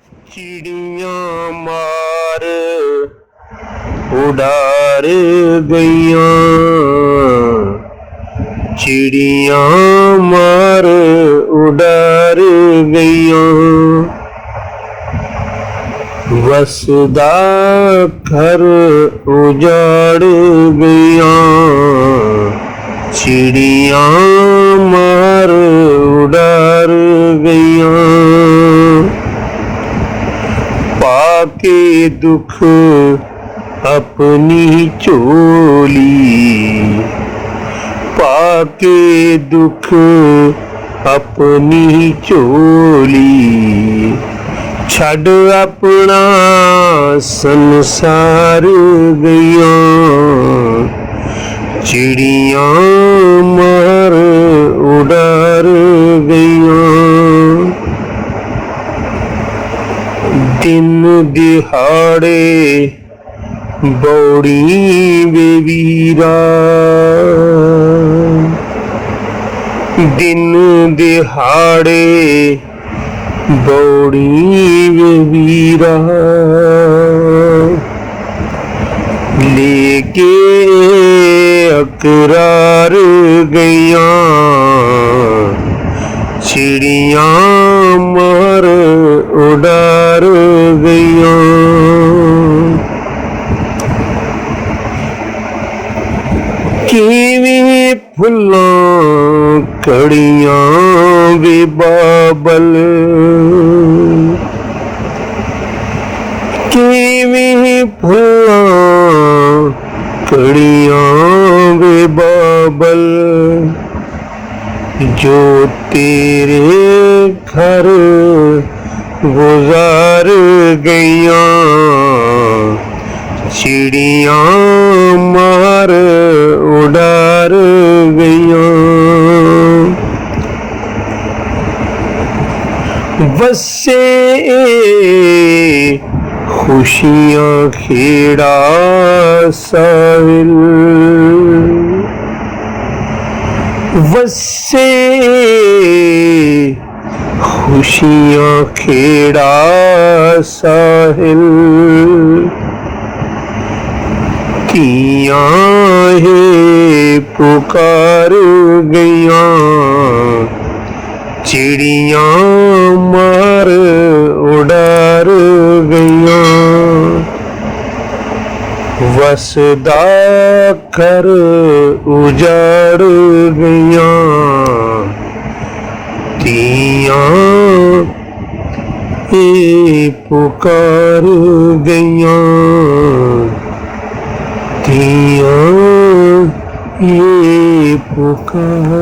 चिड़ियाँ मार उड़ार गईयाँ, चिड़ियाँ मार उड़ार गईयाँ। वसदा घर उजाड़ गईयाँ, चिड़ियाँ मार उड़ार गईयाँ। पाके दुख अपनी झोली, पाके दुख अपनी झोली, छड़ अपना संसार गईयाँ, चिड़ियाँ मार उड़ार गईयाँ। दिन दिहाड़े बौड़ी वे वीरा, दिन दिहाड़े बौड़ी वे वीरा, लेके अकरार गईयाँ, चिड़ियाँ मार उड़ार गईयाँ। किवी फुल्लां कड़ियाँ वे बाबल, किवी फुल्लां कड़ियाँ वे बाबल, जो तेरे घर गुजार गईयाँ, चिड़ियाँ मार उड़ार गईयाँ। बसे खुशियाँ खेड़ा साहिल, वसे खुशियाँ खेड़ा साहिल, कियाँ है पुकार गईयाँ, चिड़ियाँ मार उड़ार गईयाँ। वसदा कर उजाड़ गईयाँ, तियाँ ये पुकार गईयाँ, तियाँ ये पुकार